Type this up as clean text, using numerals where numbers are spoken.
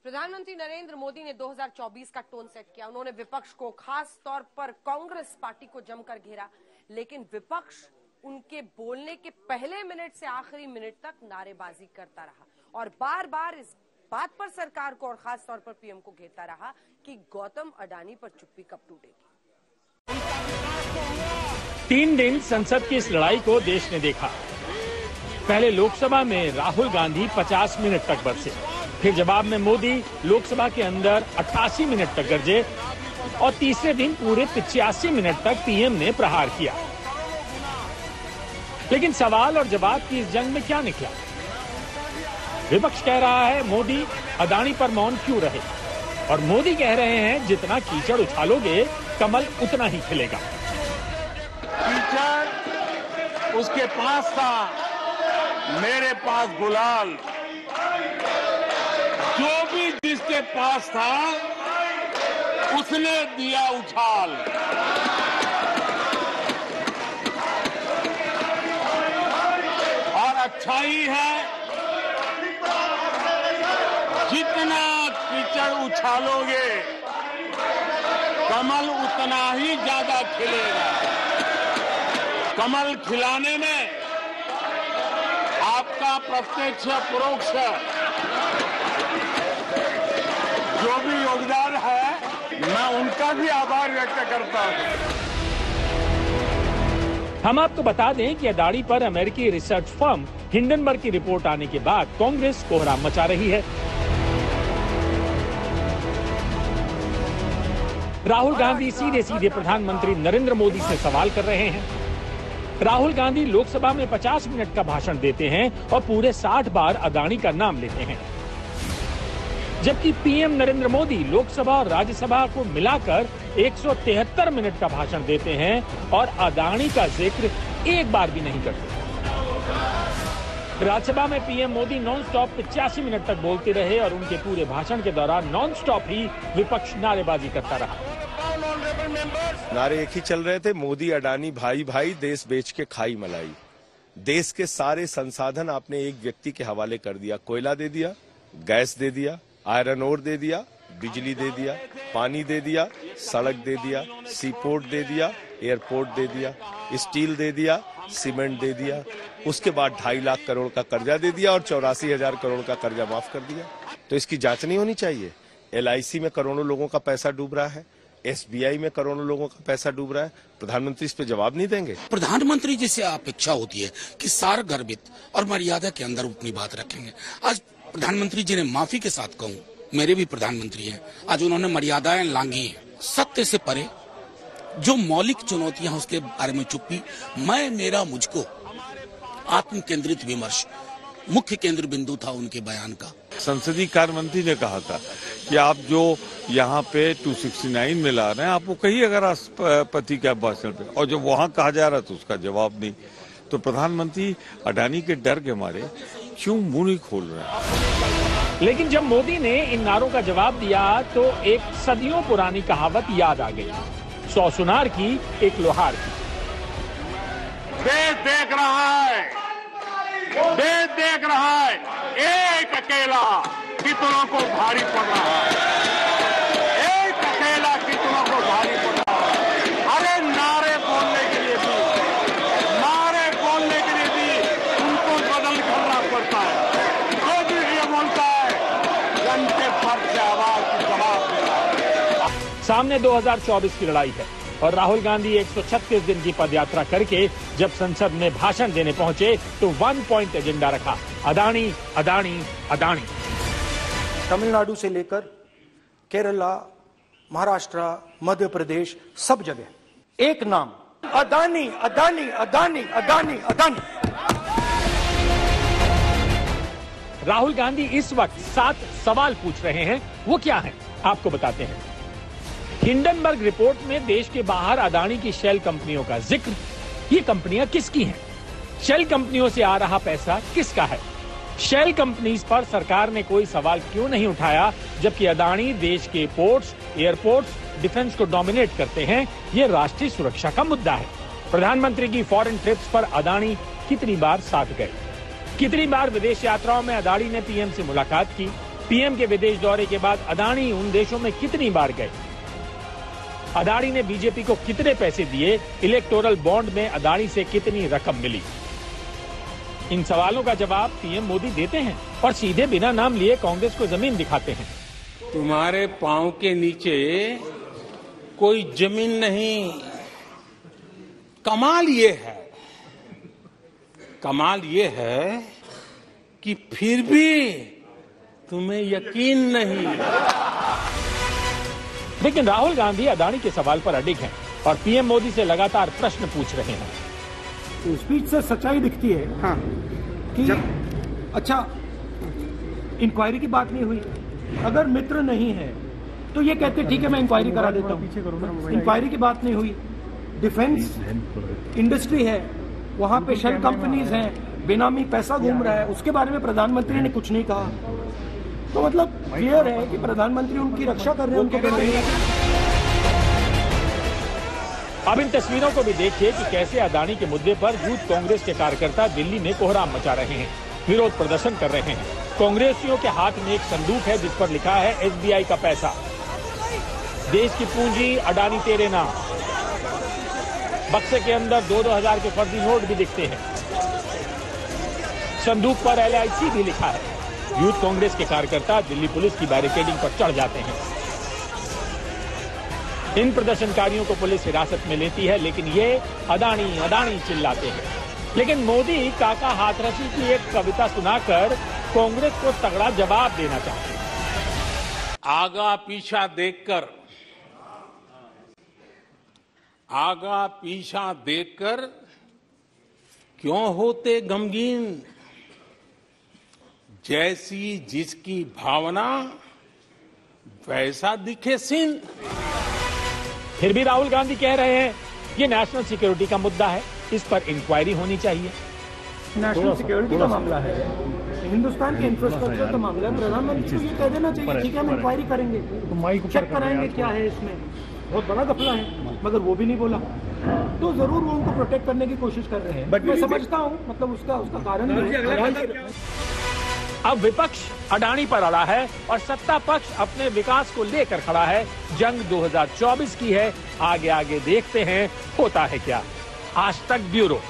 प्रधानमंत्री नरेंद्र मोदी ने 2024 का टोन सेट किया। उन्होंने विपक्ष को, खास तौर पर कांग्रेस पार्टी को जमकर घेरा, लेकिन विपक्ष उनके बोलने के पहले मिनट से आखिरी मिनट तक नारेबाजी करता रहा और बार बार इस बात पर सरकार को और खास तौर पर पीएम को घेरता रहा कि गौतम अडानी पर चुप्पी कब टूटेगी। 3 दिन संसद की इस लड़ाई को देश ने देखा। पहले लोकसभा में राहुल गांधी 50 मिनट तक बरसे, फिर जवाब में मोदी लोकसभा के अंदर 88 मिनट तक गरजे और तीसरे दिन पूरे 85 मिनट तक पीएम ने प्रहार किया। लेकिन सवाल और जवाब की इस जंग में क्या निकला? विपक्ष कह रहा है मोदी अडानी पर मौन क्यों रहे, और मोदी कह रहे हैं जितना कीचड़ उछालोगे कमल उतना ही खिलेगा। कीचड़ उसके पास था, मेरे पास गुलाल। जो भी जिसके पास था उसने दिया उछाल। और अच्छाई है, जितना कीचड़ उछालोगे कमल उतना ही ज्यादा खिलेगा। कमल खिलाने में आपका प्रत्यक्ष परोक्ष जो भी योगदान है, मैं उनका भी आभार व्यक्त करता हूं। हम आपको बता दें कि अडानी पर अमेरिकी रिसर्च फर्म हिंडनबर्ग की रिपोर्ट आने के बाद कांग्रेस कोहराम मचा रही है। राहुल गांधी सीधे सीधे प्रधानमंत्री नरेंद्र मोदी से सवाल कर रहे हैं। राहुल गांधी लोकसभा में 50 मिनट का भाषण देते हैं और पूरे 60 बार अडानी का नाम लेते हैं, जबकि पीएम नरेंद्र मोदी लोकसभा और राज्यसभा को मिलाकर 173 मिनट का भाषण देते हैं और अडानी का जिक्र एक बार भी नहीं करते। राज्यसभा में PM Modi non stop 85 minute तक बोलते रहे और उनके पूरे भाषण के दौरान नॉन स्टॉप ही विपक्ष नारेबाजी करता रहा। नारे एक ही चल रहे थे, मोदी अडानी भाई भाई, देश बेच के खाई मलाई। देश के सारे संसाधन आपने एक व्यक्ति के हवाले कर दिया। कोयला दे दिया, गैस दे दिया, आयरन ओर दे दिया, बिजली दे दिया, पानी दे दिया, सड़क दे दिया, सीपोर्ट दे दिया, एयरपोर्ट दे दिया, स्टील दे दिया, सीमेंट दे दिया। उसके बाद 2.5 लाख करोड़ का कर्जा दे दिया और 84,000 करोड़ का कर्जा माफ कर दिया। तो इसकी जांच नहीं होनी चाहिए? LIC में करोड़ों लोगों का पैसा डूब रहा है, SBI में करोड़ों लोगों का पैसा डूब रहा है। प्रधानमंत्री इस पे जवाब नहीं देंगे? प्रधानमंत्री जी से अपेक्षा होती है कि सार गर्भित और मर्यादा के अंदर अपनी बात रखेंगे। आज प्रधानमंत्री जी ने माफी के साथ कहूं, मेरे भी प्रधानमंत्री हैं, आज उन्होंने मर्यादाएं लांघी हैं। सत्य से परे जो मौलिक चुनौतियां उसके बारे में चुप्पी। मैं मेरा मुझको आत्म केंद्रित विमर्श मुख्य केंद्र बिंदु था उनके बयान का। संसदीय कार्य मंत्री ने कहा था कि आप जो यहाँ पे 269 में ला रहे हैं, आप वो कहिए अगर राष्ट्रपति के भाषण पे, और जब वहाँ कहा जा रहा तो उसका जवाब नहीं। तो प्रधानमंत्री अडानी के डर के मारे क्यों मुंह नहीं खोल रहे हैं? लेकिन जब मोदी ने इन नारों का जवाब दिया तो एक सदियों पुरानी कहावत याद आ गई, 100 सुनार की एक लोहार की। देश देख रहा है, देश देख रहा है, एक अकेला कितनों को भारी पड़ रहा है, एक अकेला कितनों को भारी पड़ रहा है। अरे नारे बोलने के लिए भी, नारे बोलने के लिए भी उनको बदल करना पड़ता है। जो भी ये बोलता है घंटे भर से आवाज की जवाब देना है। सामने 2024 की लड़ाई है और राहुल गांधी 136 दिन की पदयात्रा करके जब संसद में भाषण देने पहुंचे तो 1 पॉइंट एजेंडा रखा, अडानी अडानी अडानी। तमिलनाडु से लेकर केरला, महाराष्ट्र, मध्य प्रदेश, सब जगह एक नाम, अडानी अडानी अडानी अडानी अडानी। राहुल गांधी इस वक्त 7 सवाल पूछ रहे हैं। वो क्या है आपको बताते हैं। हिंडनबर्ग रिपोर्ट में देश के बाहर अडानी की शेल कंपनियों का जिक्र। ये कंपनियां किसकी हैं? शेल कंपनियों से आ रहा पैसा किसका है? शेल कंपनीज पर सरकार ने कोई सवाल क्यों नहीं उठाया, जबकि अडानी देश के पोर्ट्स, एयरपोर्ट्स, डिफेंस को डोमिनेट करते हैं। ये राष्ट्रीय सुरक्षा का मुद्दा है। प्रधानमंत्री की फॉरेन ट्रिप्स पर अडानी कितनी बार साथ गए? कितनी बार विदेश यात्राओं में अडानी ने पीएम से मुलाकात की? पीएम के विदेश दौरे के बाद अदानी उन देशों में कितनी बार गए? अदानी ने बीजेपी को कितने पैसे दिए? इलेक्टोरल बॉन्ड में अदानी से कितनी रकम मिली? इन सवालों का जवाब पीएम मोदी देते हैं और सीधे बिना नाम लिए कांग्रेस को जमीन दिखाते हैं। तुम्हारे पांव के नीचे कोई जमीन नहीं। कमाल ये है कि फिर भी तुम्हें यकीन नहीं। लेकिन राहुल गांधी अदानी के सवाल पर अडिग हैं और पीएम मोदी से लगातार प्रश्न पूछ रहे हैं। तो स्पीच से सच्चाई दिखती है कि अच्छा इंक्वायरी की बात नहीं हुई। अगर मित्र नहीं है तो ये कहते ठीक है मैं इंक्वायरी करा देता हूँ। इंक्वायरी की बात नहीं हुई। डिफेंस इंडस्ट्री है, वहां पे शेल कंपनीज हैं, बेनामी पैसा घूम रहा है, उसके बारे में प्रधानमंत्री ने कुछ नहीं कहा। तो मतलब क्लियर है कि प्रधानमंत्री उनकी रक्षा कर रहे हैं, उनको। अब इन तस्वीरों को भी देखिए कि कैसे अदानी के मुद्दे पर यूथ कांग्रेस के कार्यकर्ता दिल्ली में कोहराम मचा रहे हैं, विरोध प्रदर्शन कर रहे हैं। कांग्रेसियों के हाथ में एक संदूक है जिस पर लिखा है SBI का पैसा, देश की पूंजी अडानी तेरे नाम। बक्से के अंदर 2-2 हजार के फर्जी नोट भी दिखते हैं। संदूक पर LIC भी लिखा है। यूथ कांग्रेस के कार्यकर्ता दिल्ली पुलिस की बैरिकेडिंग पर चढ़ जाते हैं। इन प्रदर्शनकारियों को पुलिस हिरासत में लेती है, लेकिन ये अदानी अदानी चिल्लाते हैं। लेकिन मोदी काका हाथरसी की एक कविता सुनाकर कांग्रेस को तगड़ा जवाब देना चाहते हैं। आगा पीछा देखकर क्यों होते गमगीन, जैसी जिसकी भावना वैसा दिखे सीन। फिर भी राहुल गांधी कह रहे हैं ये नेशनल सिक्योरिटी का मुद्दा है, इस पर इंक्वायरी होनी चाहिए। नेशनल सिक्योरिटी का मामला है, हिंदुस्तान के इंफ्रास्ट्रक्चर का मामला है। प्रधानमंत्री को ये कह देना चाहिए ठीक है हम इंक्वायरी करेंगे, चेक कराएंगे क्या है इसमें। बहुत बड़ा घपला है, मगर वो भी नहीं बोला। तो जरूर वो उनको प्रोटेक्ट करने की कोशिश कर रहे हैं, बट मैं समझता हूँ मतलब उसका कारण भी। अब विपक्ष अडानी पर अड़ा है और सत्ता पक्ष अपने विकास को लेकर खड़ा है। जंग 2024 की है, आगे आगे देखते हैं होता है क्या। आज तक ब्यूरो।